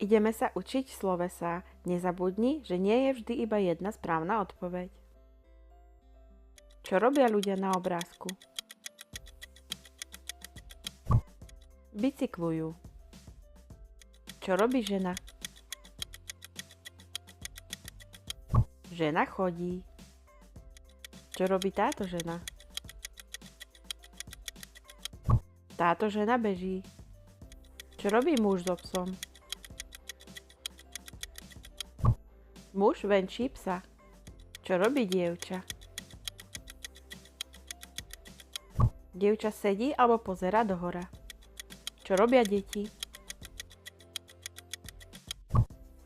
Ideme sa učiť slovesá. Nezabudni, že nie je vždy iba jedna správna odpoveď. Čo robia ľudia na obrázku? Bicyklujú. Čo robí žena? Žena chodí. Čo robí táto žena? Táto žena beží. Čo robí muž so psom? Muž venčí psa. Čo robí dievča? Dievča sedí alebo pozerá dohora. Čo robia deti?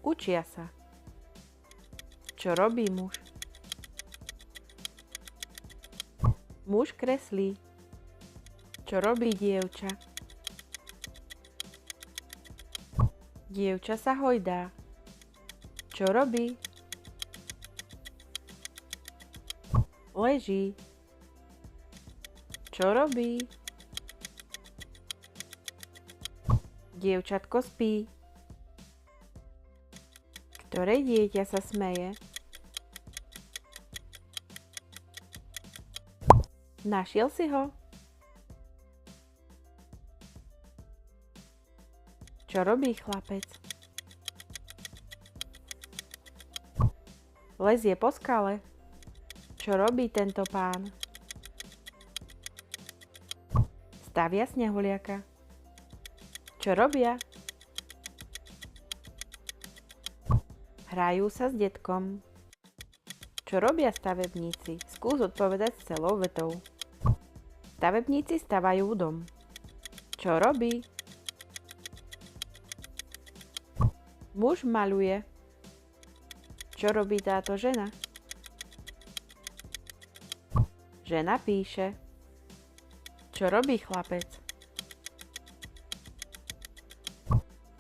Učia sa. Čo robí muž? Muž kreslí. Čo robí dievča? Dievča sa hojdá. Čo robí? Leží. Čo robí? Dievčatko spí. Ktoré dieťa sa smeje? Našiel si ho? Čo robí chlapec? Lezie po skale. Čo robí tento pán? Stavia snehuliaka. Čo robia? Hrajú sa s detkom. Čo robia stavebníci? Skús odpovedať s celou vetou. Stavebníci stavajú dom. Čo robí? Muž maľuje. Čo robí táto žena? Žena píše. Čo robí chlapec?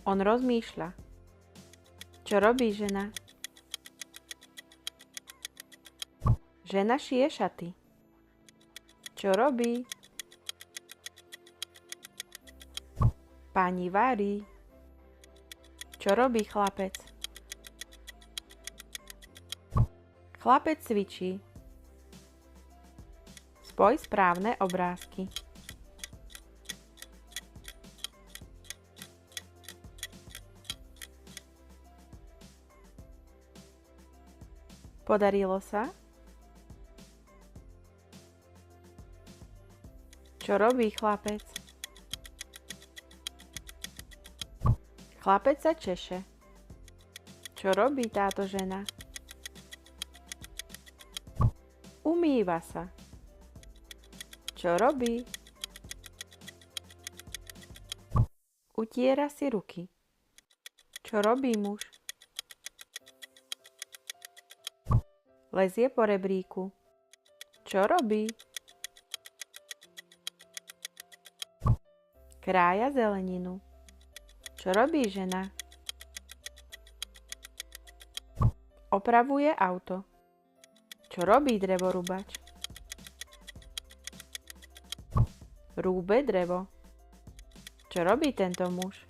On rozmýšľa. Čo robí žena? Žena šije šaty. Čo robí? Pani varí. Čo robí chlapec? Chlapec cvičí. Spoj správne obrázky. Podarilo sa? Čo robí chlapec? Chlapec sa češe. Čo robí táto žena? Umýva sa. Čo robí? Utiera si ruky. Čo robí muž? Lezie po rebríku. Čo robí? Krája zeleninu. Čo robí žena? Opravuje auto. Čo robí drevorúbač? Rúbe drevo. Čo robí tento muž?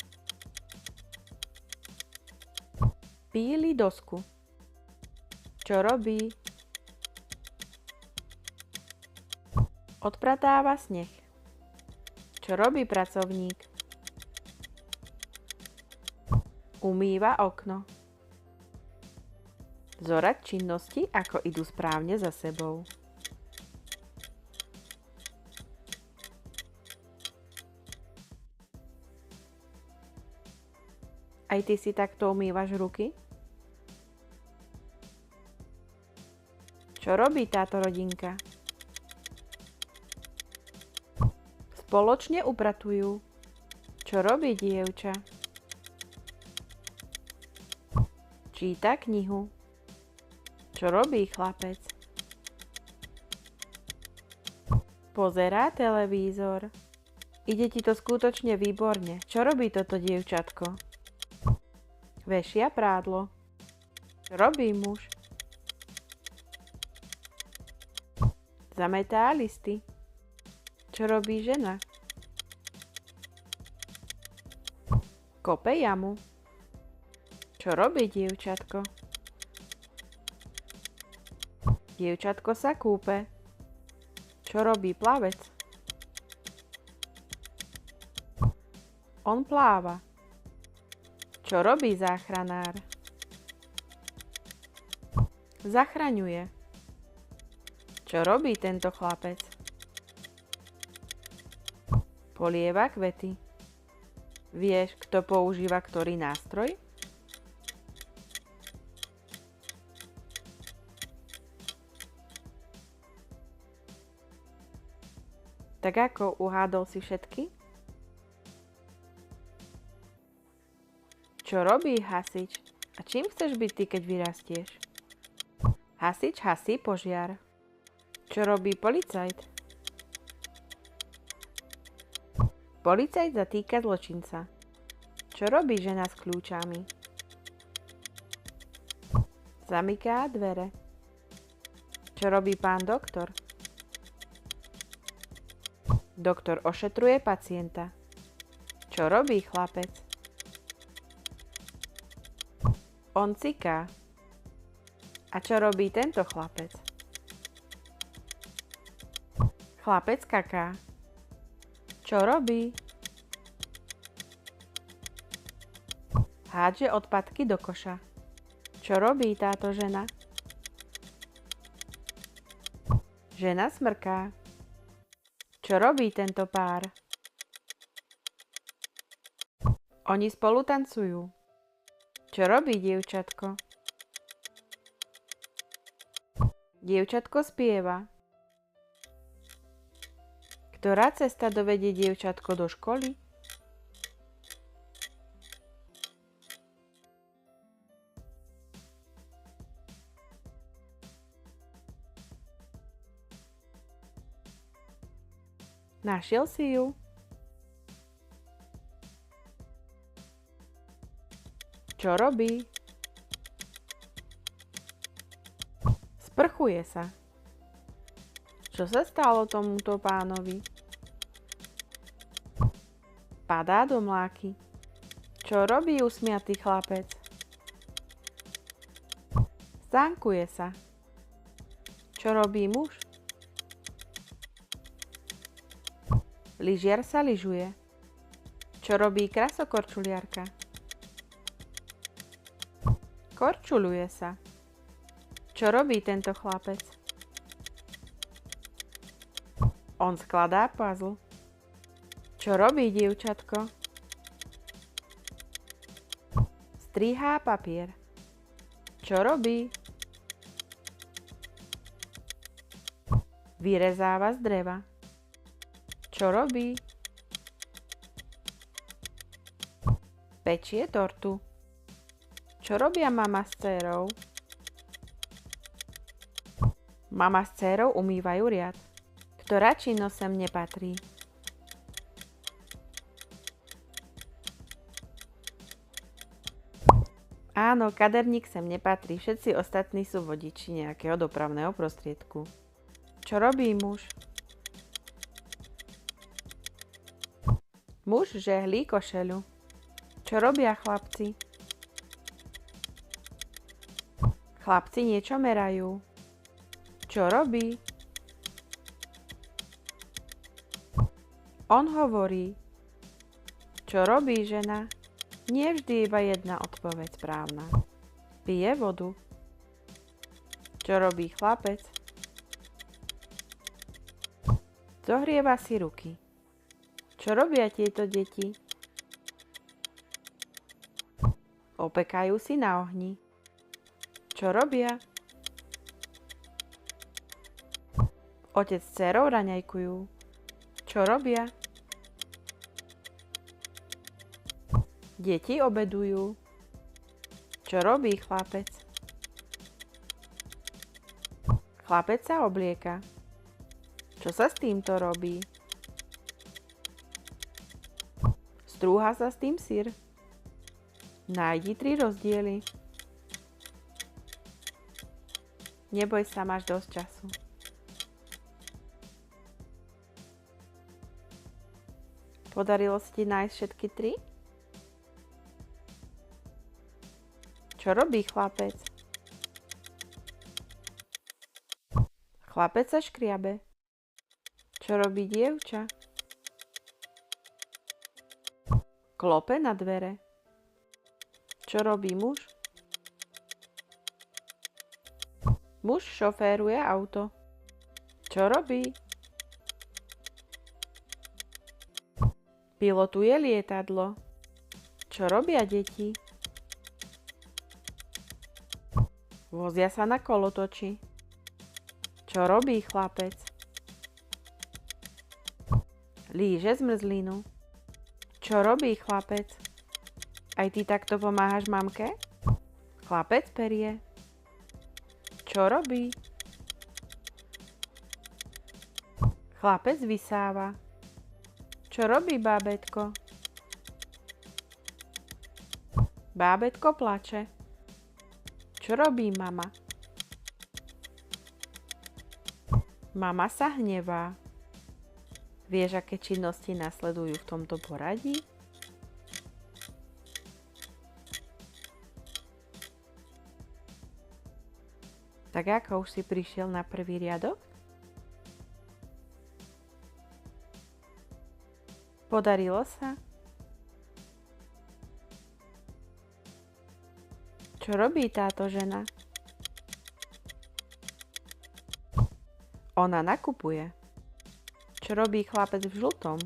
Píli dosku. Čo robí? Odpratáva sneh. Čo robí pracovník? Umýva okno. Zorať činnosti, ako idú správne za sebou. Aj ty si takto umývaš ruky? Čo robí táto rodinka? Spoločne upratujú. Čo robí dievča? Číta knihu. Čo robí chlapec? Pozerá televízor. Ide ti to skutočne výborne. Čo robí toto dievčatko? Vešia prádlo. Čo robí muž? Zametá listy. Čo robí žena? Kope jamu. Čo robí dievčatko? Dievčatko sa kúpe. Čo robí plavec? On pláva. Čo robí záchranár? Zachraňuje. Čo robí tento chlapec? Polieva kvety. Vieš, kto používa ktorý nástroj? Tak ako uhádol si všetky? Čo robí hasič? A čím chceš byť ty, keď vyrastieš? Hasič hasí požiar. Čo robí policajt? Policajt zatýka zločinca. Čo robí žena s kľúčami? Zamyká dvere. Čo robí pán doktor? Doktor ošetruje pacienta. Čo robí chlapec? On ciká. A čo robí tento chlapec? Chlapec kaká. Čo robí? Hádže odpadky do koša. Čo robí táto žena? Žena smrká. Čo robí tento pár? Oni spolu tancujú. Čo robí dievčatko? Dievčatko spieva. Ktorá cesta dovedie dievčatko do školy? Našiel si ju? Čo robí? Sprchuje sa. Čo sa stalo tomuto pánovi? Padá do mláky. Čo robí usmiatý chlapec? Zánkuje sa. Čo robí muž? Lyžiar sa lyžuje. Čo robí krasokorčuliarka? Korčuľuje sa. Čo robí tento chlapec? On skladá puzzle. Čo robí dievčatko? Strihá papier. Čo robí? Vyrezáva z dreva. Čo robí? Pečie tortu. Čo robia mama s dcérou? Mama s dcérou umývajú riad. Ktorá činnosť sem nepatrí? Áno, kaderník sem nepatrí. Všetci ostatní sú vodiči nejakého dopravného prostriedku. Čo robí muž? Muž žehlí košeľu. Čo robia chlapci? Chlapci niečo merajú. Čo robí? On hovorí. Čo robí žena? Nie vždy iba jedna odpoveď správna. Pije vodu. Čo robí chlapec? Zohrieva si ruky. Čo robia tieto deti? Opekajú si na ohni. Čo robia? Otec s dcérou raňajkujú. Čo robia? Deti obedujú. Čo robí chlapec? Chlapec sa oblieka. Čo sa s týmto robí? Strúha sa s tým syr. Nájdi 3 rozdiely. Neboj sa, máš dosť času. Podarilo sa ti nájsť všetky 3? Čo robí chlapec? Chlapec sa škriabe. Čo robí dievča? Klope na dvere. Čo robí muž? Muž šoféruje auto. Čo robí? Pilotuje lietadlo. Čo robia deti? Vozia sa na kolotoči. Čo robí chlapec? Líže zmrzlinu. Čo robí chlapec? Aj ty takto pomáhaš mamke? Chlapec perie. Čo robí? Chlapec vysáva. Čo robí bábätko? Bábätko plače. Čo robí mama? Mama sa hnevá. Vieš, aké činnosti nasledujú v tomto poradí? Tak ako už si prišiel na prvý riadok? Podarilo sa? Čo robí táto žena? Ona nakupuje. Čo robí chlapec v žltom?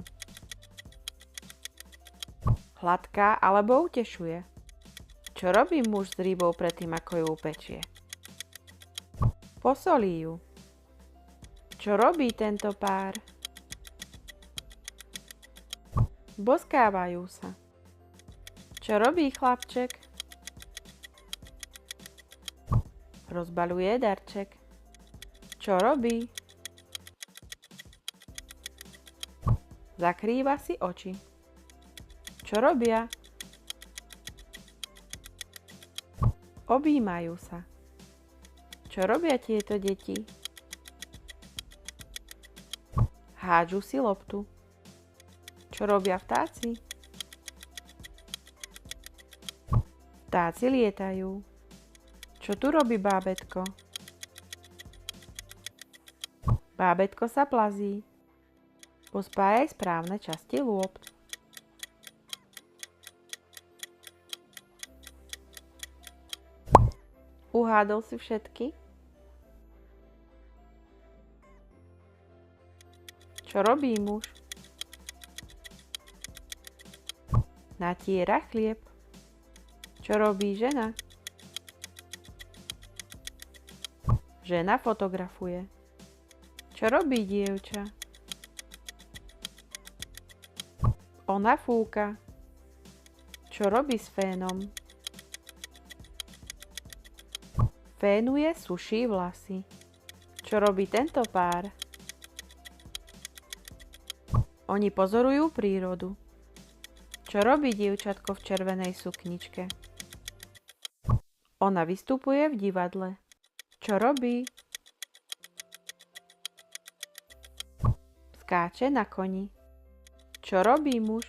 Hladká alebo utešuje? Čo robí muž s rybou predtým, ako ju upečie? Posolí ju. Čo robí tento pár? Boskávajú sa. Čo robí chlapček? Rozbaľuje darček. Čo robí? Zakrýva si oči. Čo robia? Objímajú sa. Čo robia tieto deti? Hádžu si loptu. Čo robia vtáci? Vtáci lietajú. Čo tu robí bábätko? Bábätko sa plazí. Pospájaj správne časti lôpt. Uhádol si všetky? Čo robí muž? Natiera chlieb. Čo robí žena? Žena fotografuje. Čo robí dievča? Ona fúka. Čo robí s fénom? Fénuje, suší vlasy. Čo robí tento pár? Oni pozorujú prírodu. Čo robí dievčatko v červenej sukničke? Ona vystupuje v divadle. Čo robí? Skáče na koni. Čo robí muž?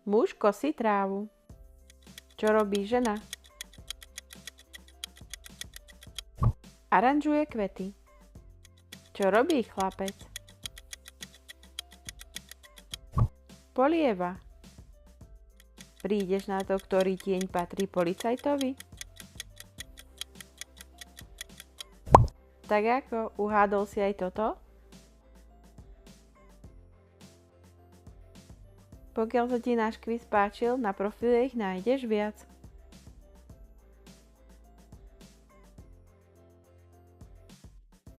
Muž kosí trávu. Čo robí žena? Aranžuje kvety. Čo robí chlapec? Polieva. Prídeš na to, ktorý tieň patrí policajtovi? Tak ako, uhádol si aj toto? Pokiaľ sa ti náš kvíz páčil, na profile ich nájdeš viac.